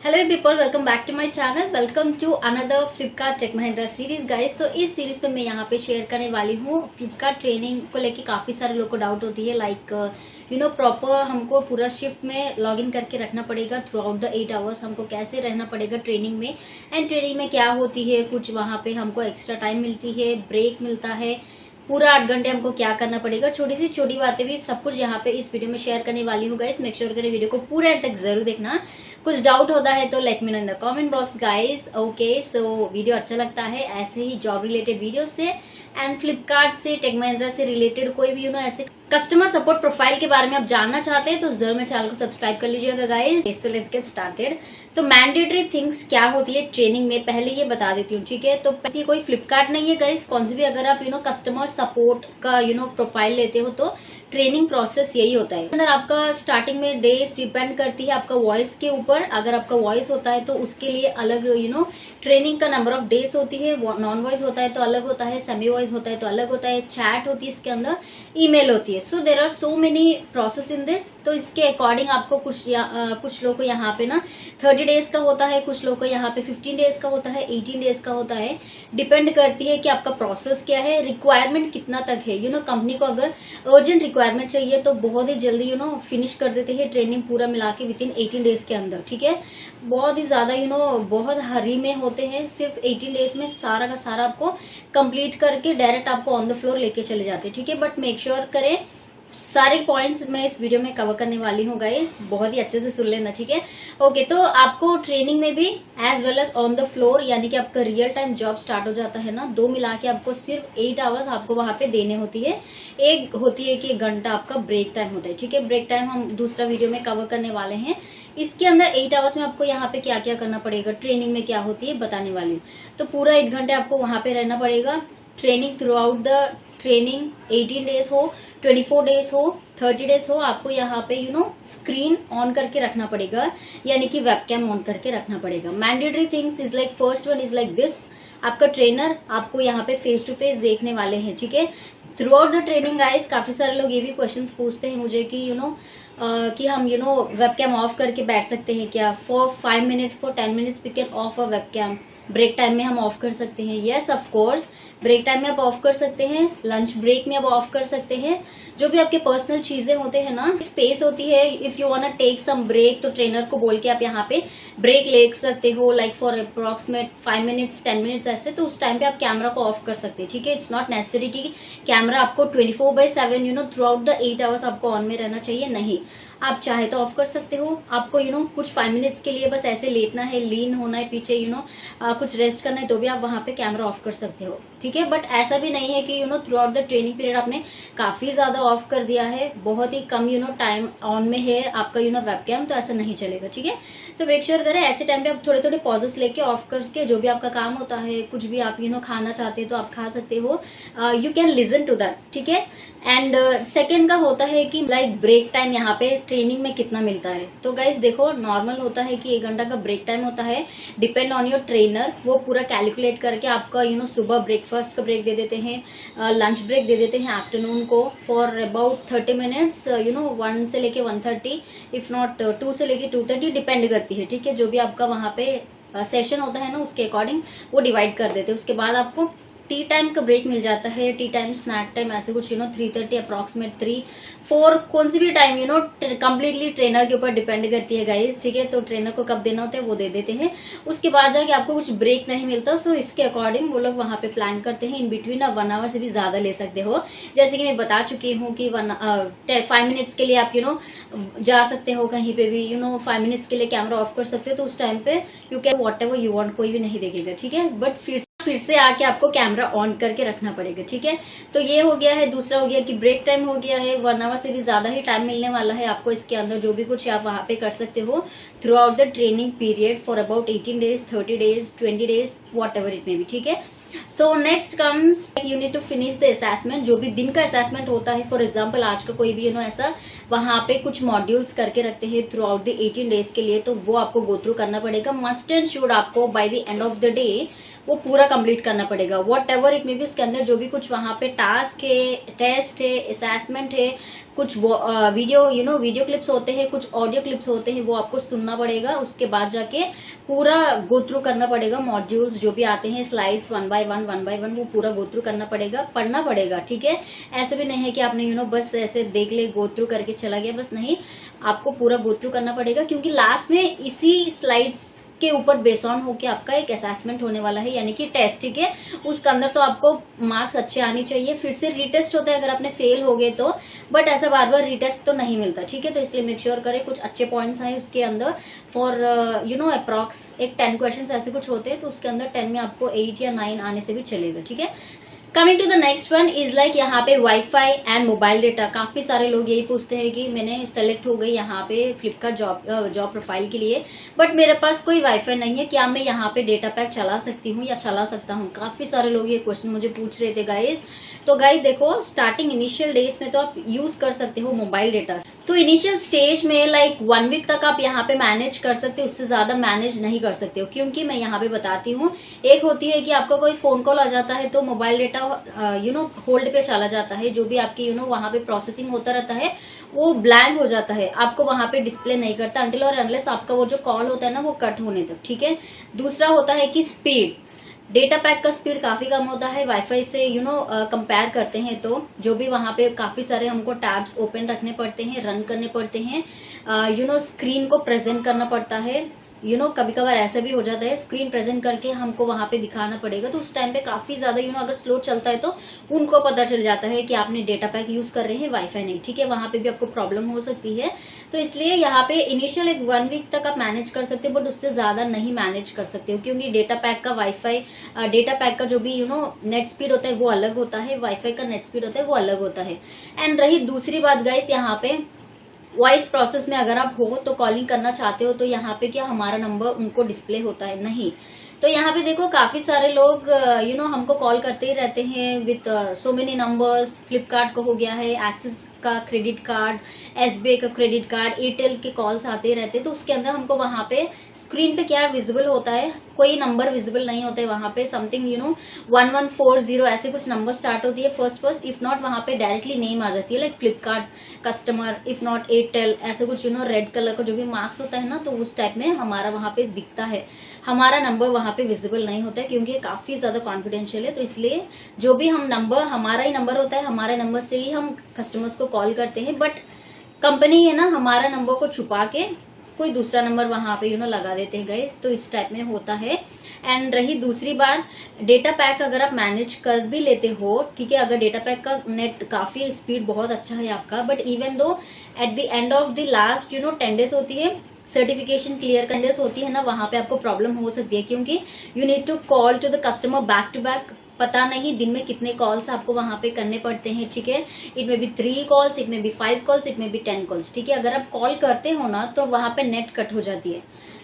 Hello people, welcome back to my channel. Welcome to another Flipkart Tech Mahindra series guys. तो इस series पे मैं यहाँ पे शेयर करने वाली हूँ फ्लिपकार्ट ट्रेनिंग को लेके। काफी सारे लोगों को डाउट होती है लाइक प्रॉपर हमको पूरा शिफ्ट में लॉगिन करके रखना पड़ेगा थ्रू आउट द 8 आवर्स। हमको कैसे रहना पड़ेगा ट्रेनिंग में, एंड ट्रेनिंग में क्या होती है, कुछ वहाँ पे हमको एक्स्ट्रा टाइम मिलती है, ब्रेक मिलता है, पूरा 8 घंटे हमको क्या करना पड़ेगा, छोटी सी छोटी बातें भी सब कुछ यहाँ पे इस वीडियो में शेयर करने वाली हूँ गाइस। मेक श्योर करें वीडियो को पूरे एंड तक जरूर देखना। कुछ डाउट होता है तो let me know in the comment box guys. Okay, so video अच्छा लगता है ऐसे ही जॉब रिलेटेड वीडियो से एंड फ्लिपकार्ट से, टेक महिंद्रा से रिलेटेड कोई भी ऐसे कस्टमर सपोर्ट प्रोफाइल के बारे में आप जानना चाहते हैं तो जरूर मेरे चैनल को सब्सक्राइब कर लीजिएगा guys. So let's get started. तो मैंडेटरी थिंग्स क्या होती है ट्रेनिंग में, पहले ये बता देती हूँ, ठीक है। तो ऐसी कोई फ्लिपकार्ट नहीं है गाइस, कौन सी भी अगर आप कस्टमर सपोर्ट का प्रोफाइल लेते हो तो ट्रेनिंग प्रोसेस यही होता है। अगर आपका स्टार्टिंग में डेज डिपेंड करती है आपका वॉइस के ऊपर। अगर आपका वॉइस होता है तो उसके लिए अलग ट्रेनिंग का नंबर ऑफ डेज होती है। नॉन वॉइस होता है तो अलग होता है, सेमी वॉइस होता है तो अलग होता है, चैट होती है इसके अंदर, ईमेल होती है। So there are so many process in this. तो इसके अकॉर्डिंग आपको कुछ लोग को यहाँ पे 30 डेज का होता है, कुछ लोग को यहाँ पे 15 डेज का होता है, 18 डेज का होता है। डिपेंड करती है कि आपका प्रोसेस क्या है, रिक्वायरमेंट कितना तक है। कंपनी को अगर अर्जेंट रिक्वायरमेंट चाहिए तो बहुत ही जल्दी फिनिश कर देते हैं ट्रेनिंग पूरा मिला के विद इन 18 डेज के अंदर, ठीक है। बहुत ही ज्यादा बहुत हरी में होते हैं, सिर्फ 18 डेज में सारा का सारा आपको कंप्लीट करके डायरेक्ट आपको ऑन द फ्लोर लेके चले जाते हैं, ठीक है। बट मेक श्योर करें सारे पॉइंट्स मैं इस वीडियो में कवर करने वाली हूँ गाइस, बहुत ही अच्छे से सुन लेना, ठीक है। ओके, तो आपको ट्रेनिंग में भी as well as on the floor यानी कि आपका रियल टाइम जॉब स्टार्ट हो जाता है ना, दो मिला के आपको सिर्फ 8 आवर्स आपको वहां पे देने होती है। एक होती है कि 1 घंटा आपका ब्रेक टाइम होता है, ठीक है। ब्रेक टाइम हम दूसरा वीडियो में कवर करने वाले हैं। इसके अंदर 8 आवर्स में आपको यहाँ पे क्या क्या करना पड़ेगा, ट्रेनिंग में क्या होती है बताने वाली हूँ। तो पूरा 1 घंटे आपको वहां पे रहना पड़ेगा। Training through out the training 18 days हो, 24 डेज हो, 30 डेज हो, आपको यहाँ पे स्क्रीन ऑन करके रखना पड़ेगा, यानी कि वेबकैम ऑन करके रखना पड़ेगा। Mandatory things is like first one is like this. आपका ट्रेनर आपको यहाँ पे फेस टू फेस देखने वाले हैं, ठीक है। Through out the training guys काफी सारे लोग ये भी क्वेश्चंस पूछते हैं मुझे कि कि हम वेबकैम ऑफ करके बैठ सकते हैं क्या, for 5 minutes, for 10 minutes we can off a webcam. Break time में हम ऑफ कर सकते हैं। Yes of course, break time में आप ऑफ कर सकते हैं, लंच ब्रेक में आप ऑफ कर सकते हैं। जो भी आपके पर्सनल चीजें होते हैं ना, स्पेस होती है, if you want take some break तो ट्रेनर को बोल के आप यहाँ पे ब्रेक ले सकते हो, like for approximate 5 minutes 10 minutes ऐसे। तो उस टाइम पे आप कैमरा को ऑफ कर सकते हैं, ठीक है। इट्स नॉट नेसेसरी कि कैमरा आपको 24/7 थ्रू आउट द 8 आवर्स आपको ऑन में रहना चाहिए, नहीं। आप चाहे तो ऑफ कर सकते हो। आपको कुछ 5 मिनट्स के लिए बस ऐसे लेटना है, लीन होना है पीछे, कुछ रेस्ट करना है तो भी आप वहां पे कैमरा ऑफ कर सकते हो, ठीक है। बट ऐसा भी नहीं है कि through out the training period आपने काफी ज्यादा ऑफ कर दिया है, बहुत ही कम टाइम ऑन में है आपका वेबकैम, तो ऐसा नहीं चलेगा, ठीक है। तो मेक श्योर करें ऐसे टाइम पे आप थोड़े थोड़े पॉजेस लेके ऑफ करके जो भी आपका काम होता है, कुछ भी आप खाना चाहते हैं तो आप खा सकते हो, you can listen to that, ठीक है। एंड सेकेंड का होता है कि लाइक ब्रेक टाइम यहाँ पे ट्रेनिंग में कितना मिलता है। तो गाइज देखो, नॉर्मल होता है कि 1 घंटा का ब्रेक टाइम होता है, डिपेंड ऑन योर ट्रेनर। वो पूरा कैलकुलेट करके आपका सुबह ब्रेकफास्ट का ब्रेक दे देते हैं, लंच ब्रेक दे देते हैं आफ्टरनून को फॉर अबाउट 30 मिनट्स, 1 से लेके 1:30, इफ नॉट 2 से लेके 2:30, डिपेंड करती है, ठीक है। जो भी आपका वहां पे सेशन होता है ना, उसके अकॉर्डिंग वो डिवाइड कर देते हैं। उसके बाद आपको टी टाइम का ब्रेक मिल जाता है, टी टाइम, स्नैक टाइम, ऐसे कुछ 3:30 अप्रॉक्सीमेट 3, 4, कौन सी भी टाइम कम्प्लीटली ट्रेनर के ऊपर डिपेंड करती है गाइस, ठीक है। तो ट्रेनर को कब देना होता है वो दे देते हैं। उसके बाद जाके आपको कुछ ब्रेक नहीं मिलता, सो इसके अकॉर्डिंग वो लोग वहां पे प्लान करते हैं। इन बिटवीन 1 आवर से भी ज्यादा ले सकते हो, जैसे कि मैं बता चुकी हूँ कि 5 मिनट्स के लिए आप जा सकते हो कहीं पे भी, 5 मिनट्स के लिए कैमरा ऑफ कर सकते हो। तो उस टाइम पे you can what ever you want, कोई भी नहीं देखेगा, ठीक है। बट फिर से आके आपको कैमरा ऑन करके रखना पड़ेगा, ठीक है। तो ये हो गया है। दूसरा हो गया कि ब्रेक टाइम हो गया है, 1 आवर से भी ज्यादा ही टाइम मिलने वाला है आपको इसके अंदर। जो भी कुछ आप वहां पे कर सकते हो throughout the training period for about 18 days, 30 days, 20 days, whatever it may be, ठीक है। So next comes you need to finish the assessment. जो भी दिन का असेसमेंट होता है, फॉर एग्जाम्पल आज का कोई भी ऐसा वहां पे कुछ मॉड्यूल्स करके रखते हैं थ्रू आउट द 18 डेज के लिए, तो वो आपको गो थ्रू करना पड़ेगा। मस्ट एंड शुड आपको by the end of the day वो पूरा कंप्लीट करना पड़ेगा। What ever it may B, उसके अंदर जो भी कुछ वहां पे टास्क है, टेस्ट है, असेसमेंट है, कुछ वीडियो वीडियो क्लिप्स होते हैं, कुछ ऑडियो क्लिप्स होते हैं, वो आपको सुनना पड़ेगा। उसके बाद जाके पूरा गो थ्रू करना पड़ेगा। मॉड्यूल्स जो भी आते हैं, स्लाइड्स वन बाय वन वो पूरा गो थ्रू करना पड़ेगा, पढ़ना पड़ेगा। ठीक है, ऐसे भी नहीं है कि आपने बस ऐसे देख ले, गो थ्रू करके चला गया, बस नहीं, आपको पूरा गो थ्रू करना पड़ेगा, क्योंकि लास्ट में इसी स्लाइड्स के ऊपर बेस ऑन होके आपका एक असेसमेंट होने वाला है, यानी कि टेस्ट। ठीक है, उसके अंदर तो आपको मार्क्स अच्छे आने चाहिए। फिर से रीटेस्ट होता है अगर आपने फेल हो गए तो, बट ऐसा बार बार रीटेस्ट तो नहीं मिलता। ठीक है, तो इसलिए मेक श्योर करें कुछ अच्छे पॉइंट्स आए उसके अंदर। फॉर अप्रॉक्स एक 10 क्वेश्चन ऐसे कुछ होते हैं, तो उसके अंदर 10 में आपको 8 या 9 आने से भी चलेगा। ठीक है, coming to the next one is like यहाँ पे वाईफाई एंड मोबाइल डेटा। काफी सारे लोग यही पूछते हैं कि मैंने सेलेक्ट हो गई यहाँ पे फ्लिपकार्ट जॉब प्रोफाइल के लिए, बट मेरे पास कोई वाईफाई नहीं है, क्या मैं यहाँ पे डेटा पैक चला सकती हूँ या चला सकता हूँ? काफी सारे लोग ये क्वेश्चन मुझे पूछ रहे थे गाइज। तो गाइज देखो, स्टार्टिंग इनिशियल डेज में तो आप यूज कर सकते हो मोबाइल डेटा। तो इनिशियल स्टेज में लाइक 1 वीक तक आप यहाँ पे मैनेज कर सकते हो, उससे ज्यादा मैनेज नहीं कर सकते हो, क्योंकि मैं यहाँ पे बताती हूँ। एक होती है कि आपका कोई फोन कॉल आ जाता है तो मोबाइल डेटा होल्ड पे चला जाता है, जो भी आपकी वहां पे प्रोसेसिंग होता रहता है वो ब्लैंक हो जाता है, आपको वहां पे डिस्प्ले नहीं करता अनटिल और अनलेस आपका वो जो कॉल होता है ना वो कट होने तक। ठीक है, दूसरा होता है कि स्पीड, डेटा पैक का स्पीड काफी कम होता है वाईफाई से कंपेयर करते हैं, तो जो भी वहां पे काफी सारे हमको टैब्स ओपन रखने पड़ते हैं, रन करने पड़ते हैं, स्क्रीन को प्रेजेंट करना पड़ता है। कभी कभार ऐसा भी हो जाता है स्क्रीन प्रेजेंट करके हमको वहां पे दिखाना पड़ेगा, तो उस टाइम पे काफी ज्यादा अगर स्लो चलता है तो उनको पता चल जाता है कि आपने डेटा पैक यूज कर रहे हैं, वाईफाई नहीं। ठीक है, वहां पे भी आपको प्रॉब्लम हो सकती है। तो इसलिए यहाँ पे इनिशियल एक 1 वीक तक आप मैनेज कर सकते हो, बट उससे ज्यादा नहीं मैनेज कर सकते हो, क्योंकि डेटा पैक का डेटा पैक का जो भी नेट स्पीड होता है वो अलग होता है, वाईफाई का नेट स्पीड होता है वो अलग होता है। एंड रही दूसरी बात गाइस, यहाँ पे वॉइस प्रोसेस में अगर आप हो तो कॉलिंग करना चाहते हो, तो यहाँ पे क्या हमारा नंबर उनको डिस्प्ले होता है? नहीं। तो यहाँ पे देखो काफी सारे लोग हमको कॉल करते ही रहते हैं with so many numbers. Flipkart का हो गया है, एक्सिस का क्रेडिट कार्ड, एसबीआई का क्रेडिट कार्ड, एयरटेल के कॉल्स आते रहते हैं, तो उसके अंदर हमको वहां पे स्क्रीन पे क्या विजिबल होता है, कोई नंबर विजिबल नहीं होता है वहां पे। समथिंग 1140 ऐसे कुछ नंबर स्टार्ट होती है फर्स्ट, इफ नॉट वहां पे डायरेक्टली नेम आ जाती है like Flipkart customer, if not Airtel, ऐसे कुछ रेड कलर का जो भी मार्क्स होता है ना, तो उस टाइप में हमारा वहां पे दिखता है, हमारा नंबर वहां पे विजिबल नहीं होता है, क्योंकि काफी ज्यादा कॉन्फिडेंशियल है। तो इसलिए जो भी हम नंबर, हमारा ही नंबर होता है, हमारे नंबर से ही हम कस्टमर्स को कॉल करते हैं, बट कंपनी है ना हमारा नंबर को छुपा के कोई दूसरा नंबर वहां पे लगा देते हैं गाइस, तो इस टाइप में होता है। एंड रही दूसरी बात, डेटा पैक अगर आप मैनेज कर भी लेते हो, ठीक है, अगर डेटा पैक का नेट काफी स्पीड बहुत अच्छा है आपका, but even though at the end of the last 10 days होती है, सर्टिफिकेशन क्लियर करने होती है ना, वहां पे आपको प्रॉब्लम हो सकती है, क्योंकि you need to call to the customer back to back. पता नहीं दिन में कितने कॉल्स आपको वहां पे करने पड़ते हैं। ठीक है, इट में भी 3 कॉल्स, इट में भी 5 कॉल्स, इट में भी 10 कॉल्स। ठीक है, अगर आप कॉल करते हो ना तो वहां पे नेट कट हो जाती है।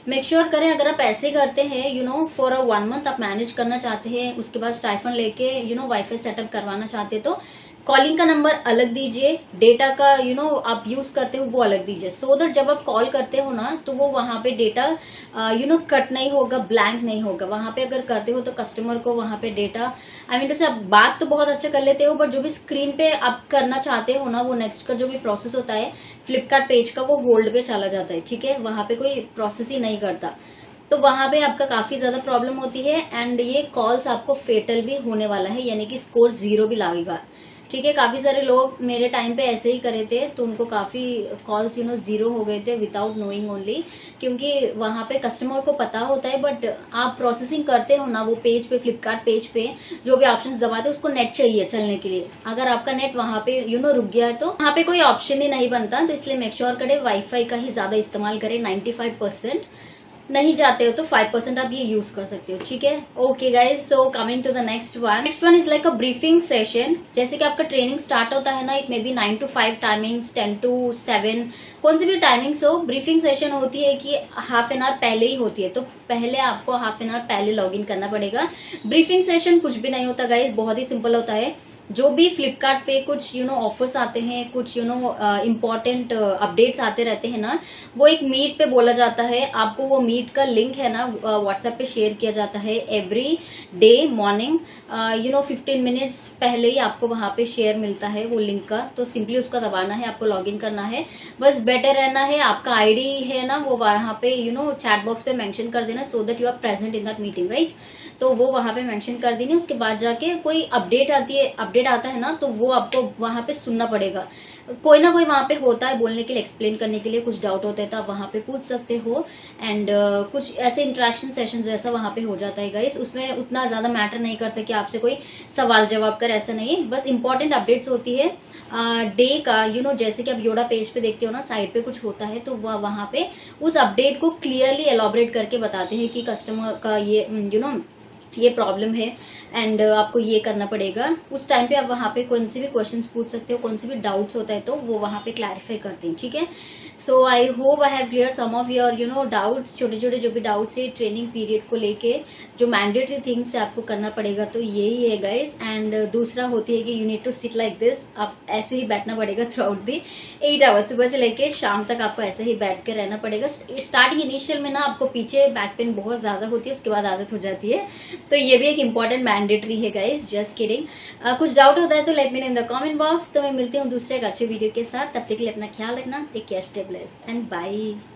मेक श्योर करें अगर आप ऐसे करते हैं फॉर 1 मंथ आप मैनेज करना चाहते हैं, उसके बाद स्टाइफन लेके वाईफाई सेटअप करवाना चाहते हैं, तो कॉलिंग का नंबर अलग दीजिए, डेटा का आप यूज करते हो वो अलग दीजिए, सो दैट जब आप कॉल करते हो ना तो वो वहां पे डेटा कट नहीं होगा, ब्लैंक नहीं होगा। वहां पे अगर करते हो तो कस्टमर को वहां पे डेटा जैसे आप बात तो बहुत अच्छा कर लेते हो, बट जो भी स्क्रीन पे आप करना चाहते हो ना, वो नेक्स्ट का जो भी प्रोसेस होता है फ्लिपकार्ट पेज का, वो होल्ड पे चला जाता है। ठीक है, वहां पे कोई प्रोसेस ही नहीं करता, तो वहां पे आपका काफी ज्यादा प्रॉब्लम होती है। एंड ये कॉल्स आपको फेटल भी होने वाला है, यानी कि स्कोर 0 भी लागेगा। ठीक है, काफी सारे लोग मेरे टाइम पे ऐसे ही करे थे, तो उनको काफी कॉल्स 0 हो गए थे विदाउट नोइंग ओनली, क्योंकि वहां पे कस्टमर को पता होता है, बट आप प्रोसेसिंग करते हो ना वो पेज पे, फ्लिपकार्ट पेज पे जो भी ऑप्शंस दबाते उसको नेट चाहिए चलने के लिए। अगर आपका नेट वहां पे रुक गया है तो वहां पे कोई ऑप्शन ही नहीं बनता, तो इसलिए मेक श्योर करें वाईफाई का ही ज्यादा इस्तेमाल करें 95%। नहीं जाते हो तो 5% आप ये यूज कर सकते हो, ठीक है। Okay guys, so coming to the next one is like a briefing session. जैसे कि आपका ट्रेनिंग स्टार्ट होता है ना, it may be 9 to 5 timings, 10 to 7, कौन सी भी टाइमिंग्स हो। ब्रीफिंग सेशन होती है कि हाफ एन आवर पहले ही होती है, तो पहले आपको हाफ एन आवर पहले लॉग इन करना पड़ेगा। ब्रीफिंग सेशन कुछ भी नहीं होता गाइज, बहुत ही सिंपल होता है। जो भी फ्लिपकार्ट पे कुछ ऑफर्स आते हैं, कुछ इम्पोर्टेंट अपडेट्स आते रहते हैं ना, वो एक मीट पे बोला जाता है। आपको वो मीट का लिंक है ना व्हाट्सएप पे शेयर किया जाता है एवरी डे मॉर्निंग 15 मिनट्स पहले ही आपको वहां पे शेयर मिलता है वो लिंक का। तो सिंपली उसका दबाना है, आपको लॉग इन करना है, बस बेटर रहना है। आपका आईडी है ना वो वहां पे चैट बॉक्स पे मेंशन कर देना, so that you are present in that meeting, right. तो वो वहां पे मेंशन कर देनी। उसके बाद जाके कोई अपडेट आता है ना, तो वो आपको वहां पे सुनना पड़ेगा। कोई ना कोई वहां पे होता है बोलने के लिए, एक्सप्लेन करने के लिए। कुछ डाउट होता है तो आप वहां पे पूछ सकते हो। एंड कुछ ऐसे इंटरेक्शन सेशन जैसा वहां पे हो जाता है गाइस। उसमें उतना ज्यादा मैटर नहीं करता कि आपसे कोई सवाल जवाब कर, ऐसा नहीं है। बस इंपॉर्टेंट अपडेट्स होती है डे का। जैसे कि आप योडा पेज पे देखते हो ना, साइड पे कुछ होता है, तो वहां पे उस अपडेट को क्लियरली एलॉबरेट करके बताते हैं कि कस्टमर का ये प्रॉब्लम है एंड आपको ये करना पड़ेगा। उस टाइम पे आप वहां पे कौन से भी क्वेश्चंस पूछ सकते हो, कौन से भी डाउट्स होता है तो वो वहां पे क्लैरिफाई करते हैं, ठीक है। So I hope I have clear some of your doubts. छोटे छोटे जो भी डाउट्स है ट्रेनिंग पीरियड को लेके, जो मैंडेटरी थिंग्स है आपको करना पड़ेगा, तो यही है गाइस। एंड दूसरा होती है कि you need to sit like this. आप ऐसे ही बैठना पड़ेगा थ्रू आउट दी 8 आवर्स, सुबह से लेके शाम तक आपको ऐसे ही बैठ के रहना पड़ेगा। स्टार्टिंग इनिशियल में ना आपको पीछे बैक पेन बहुत ज्यादा होती है, उसके बाद आदत हो जाती है। तो ये भी एक इम्पॉर्टेंट मैंडेटरी है गाइस, जस्ट किडिंग। कुछ डाउट होता है तो let me know in the comment box. तो मैं मिलती हूँ दूसरे एक अच्छे वीडियो के साथ। तब तक के लिए अपना ख्याल रखना, take care, stay blessed and bye.